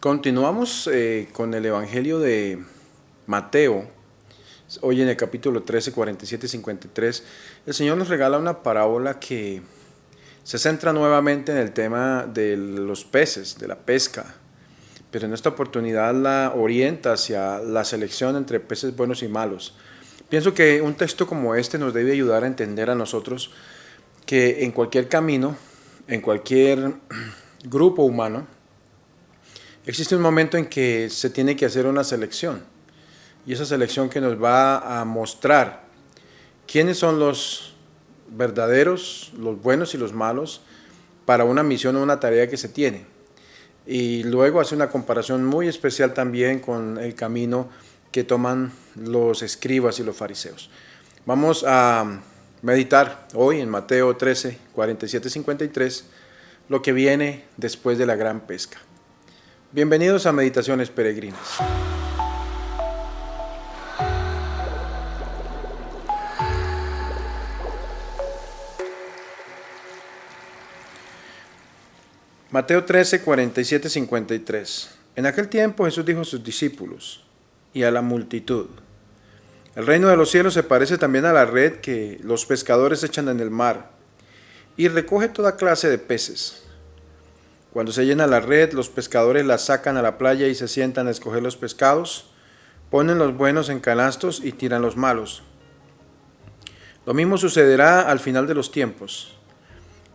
Continuamos con el Evangelio de Mateo. Hoy en el capítulo 13, 47 y 53, el Señor nos regala una parábola que se centra nuevamente en el tema de los peces, de la pesca, pero en esta oportunidad la orienta hacia la selección entre peces buenos y malos. Pienso que un texto como este nos debe ayudar a entender a nosotros que en cualquier camino, en cualquier grupo humano, existe un momento en que se tiene que hacer una selección, y esa selección que nos va a mostrar quiénes son los verdaderos, los buenos y los malos para una misión o una tarea que se tiene. Y luego hace una comparación muy especial también con el camino que toman los escribas y los fariseos. Vamos a meditar hoy en Mateo 13, 47 y 53, lo que viene después de la gran pesca. Bienvenidos a Meditaciones Peregrinas. Mateo 13, 47, 53. En aquel tiempo Jesús dijo a sus discípulos y a la multitud: el reino de los cielos se parece también a la red que los pescadores echan en el mar y recoge toda clase de peces. Cuando se llena la red, los pescadores la sacan a la playa y se sientan a escoger los pescados, ponen los buenos en canastos y tiran los malos. Lo mismo sucederá al final de los tiempos.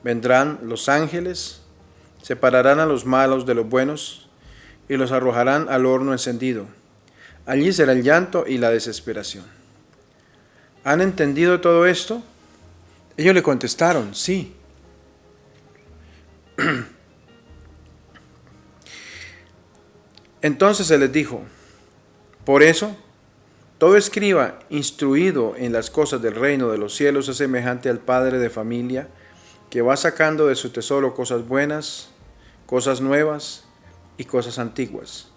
Vendrán los ángeles, separarán a los malos de los buenos y los arrojarán al horno encendido. Allí será el llanto y la desesperación. ¿Han entendido todo esto? Ellos le contestaron: sí. Entonces se les dijo: por eso, todo escriba instruido en las cosas del reino de los cielos es semejante al padre de familia que va sacando de su tesoro cosas buenas, cosas nuevas y cosas antiguas.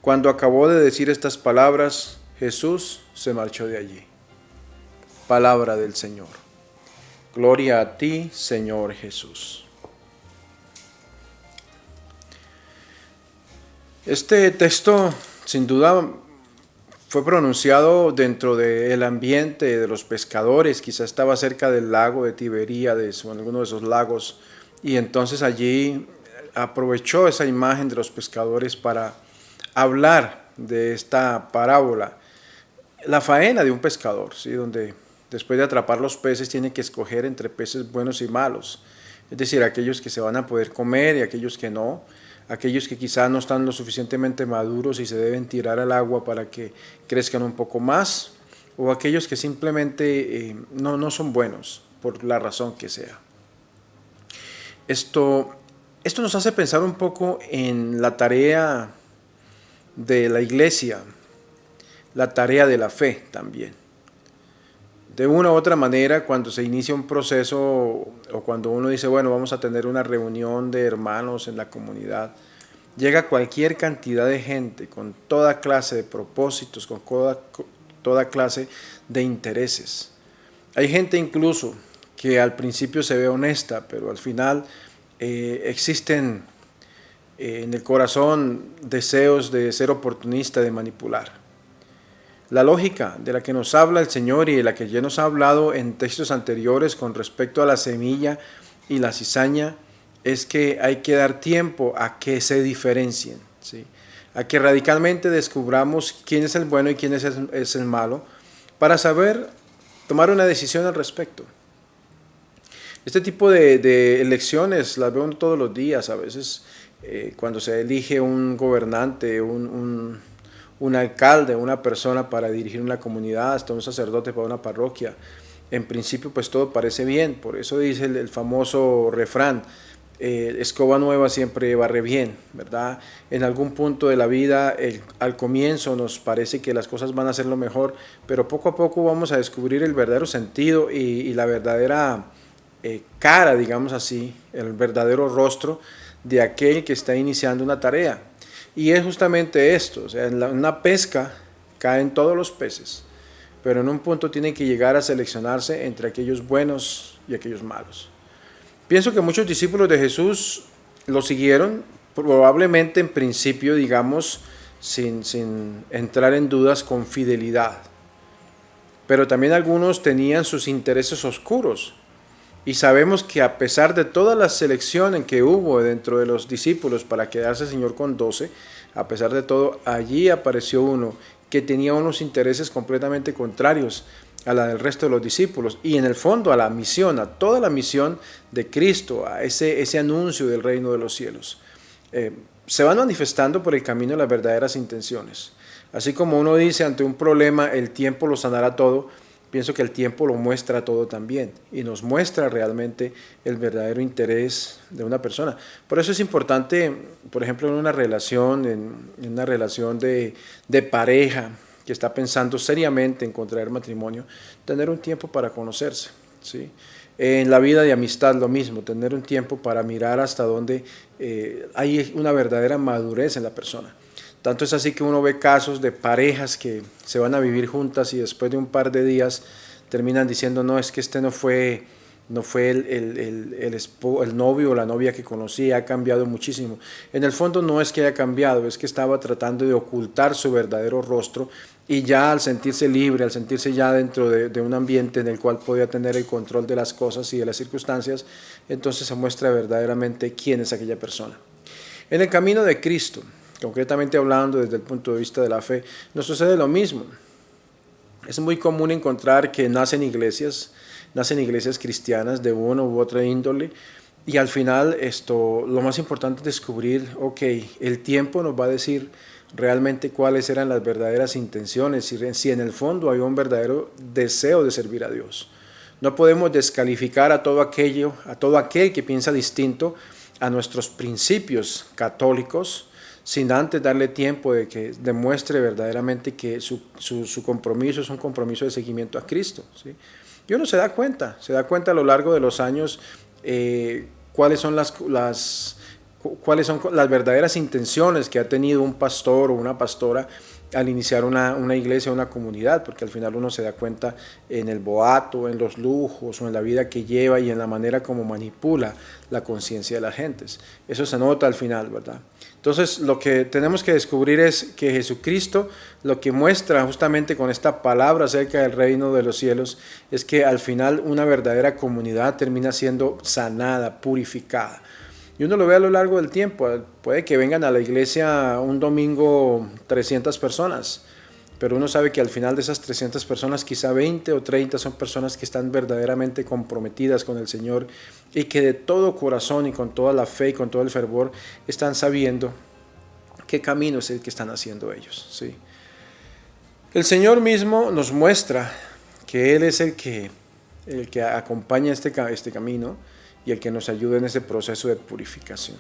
Cuando acabó de decir estas palabras, Jesús se marchó de allí. Palabra del Señor. Gloria a ti, Señor Jesús. Este texto, sin duda, fue pronunciado dentro del ambiente de los pescadores. Quizá estaba cerca del lago de Tiberíades o en alguno de esos lagos, y entonces allí aprovechó esa imagen de los pescadores para hablar de esta parábola. La faena de un pescador, ¿sí? Donde después de atrapar los peces tiene que escoger entre peces buenos y malos, es decir, aquellos que se van a poder comer y aquellos que no, aquellos que quizá no están lo suficientemente maduros y se deben tirar al agua para que crezcan un poco más, o aquellos que simplemente no son buenos por la razón que sea. Esto nos hace pensar un poco en la tarea de la iglesia, la tarea de la fe también. De una u otra manera, cuando se inicia un proceso o cuando uno dice, bueno, vamos a tener una reunión de hermanos en la comunidad, llega cualquier cantidad de gente con toda clase de propósitos, con toda clase de intereses. Hay gente incluso que al principio se ve honesta, pero al final existen en el corazón deseos de ser oportunista, de manipular. La lógica de la que nos habla el Señor y de la que ya nos ha hablado en textos anteriores con respecto a la semilla y la cizaña es que hay que dar tiempo a que se diferencien, ¿sí? A que radicalmente descubramos quién es el bueno y quién es el malo, para saber tomar una decisión al respecto. Este tipo de elecciones las veo todos los días. A veces cuando se elige un gobernante, un alcalde, una persona para dirigir una comunidad, hasta un sacerdote para una parroquia, en principio pues todo parece bien. Por eso dice el famoso refrán: escoba nueva siempre barre bien, ¿verdad? En algún punto de la vida, al comienzo nos parece que las cosas van a ser lo mejor, pero poco a poco vamos a descubrir el verdadero sentido y la verdadera cara, digamos así, el verdadero rostro de aquel que está iniciando una tarea. Y es justamente esto, o sea, en una pesca caen todos los peces, pero en un punto tienen que llegar a seleccionarse entre aquellos buenos y aquellos malos. Pienso que muchos discípulos de Jesús lo siguieron probablemente en principio, digamos, sin entrar en dudas, con fidelidad. Pero también algunos tenían sus intereses oscuros. Y sabemos que a pesar de toda la selección en que hubo dentro de los discípulos para quedarse el Señor con 12, a pesar de todo, allí apareció uno que tenía unos intereses completamente contrarios a la del resto de los discípulos y en el fondo a la misión, a toda la misión de Cristo, a ese anuncio del reino de los cielos. Se van manifestando por el camino las verdaderas intenciones. Así como uno dice ante un problema, el tiempo lo sanará todo, pienso que el tiempo lo muestra todo también y nos muestra realmente el verdadero interés de una persona. Por eso es importante, por ejemplo, en una relación, de pareja que está pensando seriamente en contraer matrimonio, tener un tiempo para conocerse, ¿sí? En la vida de amistad lo mismo, tener un tiempo para mirar hasta dónde hay una verdadera madurez en la persona. Tanto es así que uno ve casos de parejas que se van a vivir juntas y después de un par de días terminan diciendo, no, es que este no fue el novio o la novia que conocí, ha cambiado muchísimo. En el fondo no es que haya cambiado, es que estaba tratando de ocultar su verdadero rostro y ya al sentirse libre, al sentirse ya dentro de un ambiente en el cual podía tener el control de las cosas y de las circunstancias, entonces se muestra verdaderamente quién es aquella persona. En el camino de Cristo, concretamente hablando desde el punto de vista de la fe, nos sucede lo mismo. Es muy común encontrar que nacen iglesias cristianas de una u otra índole y al final lo más importante es descubrir, ok, el tiempo nos va a decir realmente cuáles eran las verdaderas intenciones, si en el fondo hay un verdadero deseo de servir a Dios. No podemos descalificar a todo aquel que piensa distinto a nuestros principios católicos, sin antes darle tiempo de que demuestre verdaderamente que su compromiso es un compromiso de seguimiento a Cristo, ¿sí? Y uno se da cuenta a lo largo de los años cuáles son las verdaderas intenciones que ha tenido un pastor o una pastora al iniciar una iglesia, una comunidad, porque al final uno se da cuenta en el boato, en los lujos o en la vida que lleva y en la manera como manipula la conciencia de las gentes. Eso se nota al final, ¿verdad? Entonces lo que tenemos que descubrir es que Jesucristo lo que muestra justamente con esta palabra acerca del reino de los cielos es que al final una verdadera comunidad termina siendo sanada, purificada. Y uno lo ve a lo largo del tiempo. Puede que vengan a la iglesia un domingo 300 personas, pero uno sabe que al final de esas 300 personas quizá 20 o 30 son personas que están verdaderamente comprometidas con el Señor y que de todo corazón y con toda la fe y con todo el fervor están sabiendo qué camino es el que están haciendo ellos, ¿sí? El Señor mismo nos muestra que Él es el que acompaña este camino y el que nos ayuda en ese proceso de purificación.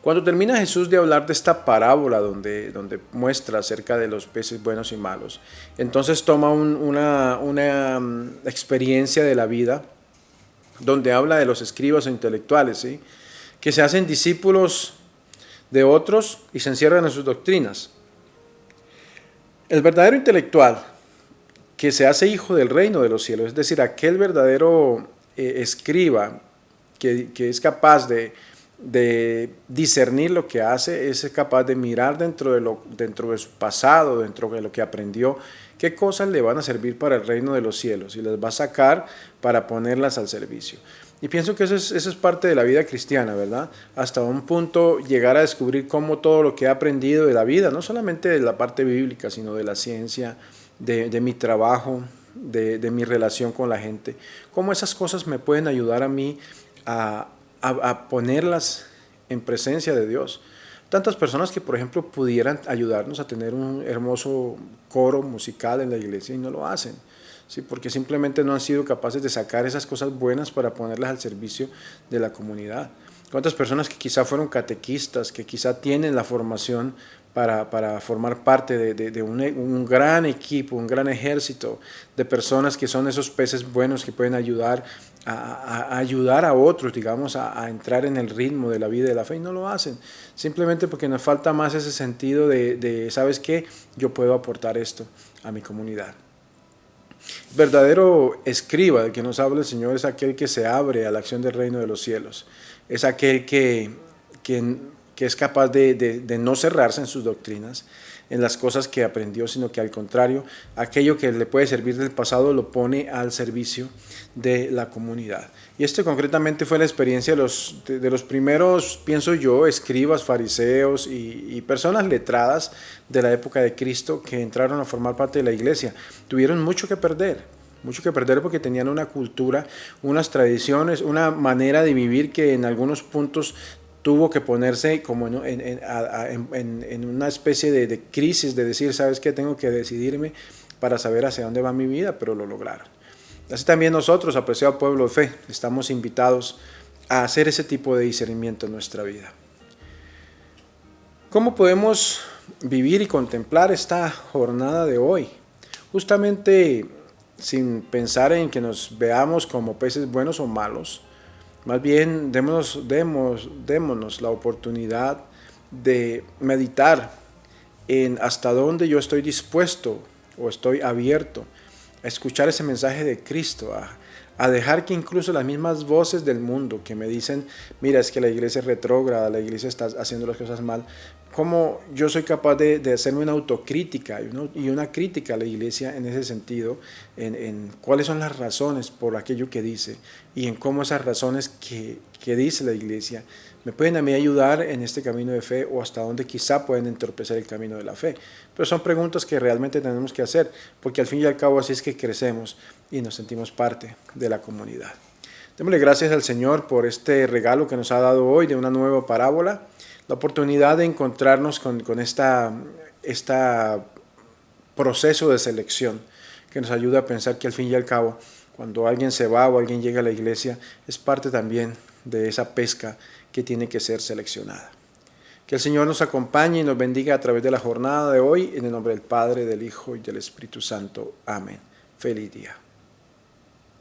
Cuando termina Jesús de hablar de esta parábola donde muestra acerca de los peces buenos y malos, entonces toma una experiencia de la vida donde habla de los escribas e intelectuales, ¿sí? Que se hacen discípulos de otros y se encierran en sus doctrinas. El verdadero intelectual que se hace hijo del reino de los cielos, es decir, aquel verdadero escriba que es capaz de discernir lo que hace, es capaz de mirar dentro de su pasado, dentro de lo que aprendió, qué cosas le van a servir para el reino de los cielos y las va a sacar para ponerlas al servicio. Y pienso que eso es parte de la vida cristiana, ¿verdad? Hasta un punto llegar a descubrir cómo todo lo que he aprendido de la vida, no solamente de la parte bíblica, sino de la ciencia, de mi trabajo, de mi relación con la gente, cómo esas cosas me pueden ayudar a mí a ponerlas en presencia de Dios. Tantas personas que, por ejemplo, pudieran ayudarnos a tener un hermoso coro musical en la iglesia y no lo hacen, ¿sí? Porque simplemente no han sido capaces de sacar esas cosas buenas para ponerlas al servicio de la comunidad. ¿Cuántas personas que quizá fueron catequistas, que quizá tienen la formación para formar parte de un gran equipo, un gran ejército de personas que son esos peces buenos que pueden ayudar a ayudar a otros, digamos, a entrar en el ritmo de la vida y de la fe, y no lo hacen, simplemente porque nos falta más ese sentido de ¿sabes qué? Yo puedo aportar esto a mi comunidad. El verdadero escriba del que nos habla el Señor es aquel que se abre a la acción del reino de los cielos, es aquel que que es capaz de no cerrarse en sus doctrinas, en las cosas que aprendió, sino que al contrario, aquello que le puede servir del pasado lo pone al servicio de la comunidad. Y esto concretamente fue la experiencia de los primeros, pienso yo, escribas, fariseos y personas letradas de la época de Cristo que entraron a formar parte de la iglesia. Tuvieron mucho que perder porque tenían una cultura, unas tradiciones, una manera de vivir que en algunos puntos tuvo que ponerse como en una especie de crisis, de decir, ¿sabes qué? Tengo que decidirme para saber hacia dónde va mi vida, pero lo lograron. Así también nosotros, apreciado pueblo de fe, estamos invitados a hacer ese tipo de discernimiento en nuestra vida. ¿Cómo podemos vivir y contemplar esta jornada de hoy? Justamente sin pensar en que nos veamos como peces buenos o malos, más bien démonos la oportunidad de meditar en hasta dónde yo estoy dispuesto o estoy abierto a escuchar ese mensaje de Cristo, a dejar que incluso las mismas voces del mundo que me dicen, mira, es que la iglesia es retrógrada, la iglesia está haciendo las cosas mal, cómo yo soy capaz de hacerme una autocrítica y una crítica a la iglesia en ese sentido, en cuáles son las razones por aquello que dice y en cómo esas razones que dice la iglesia me pueden a mí ayudar en este camino de fe o hasta dónde quizá pueden entorpecer el camino de la fe. Pero son preguntas que realmente tenemos que hacer, porque al fin y al cabo así es que crecemos y nos sentimos parte de la comunidad. Démosle gracias al Señor por este regalo que nos ha dado hoy de una nueva parábola, la oportunidad de encontrarnos con esta proceso de selección que nos ayuda a pensar que al fin y al cabo, cuando alguien se va o alguien llega a la iglesia, es parte también de esa pesca que tiene que ser seleccionada. Que el Señor nos acompañe y nos bendiga a través de la jornada de hoy, en el nombre del Padre, del Hijo y del Espíritu Santo. Amén. Feliz día.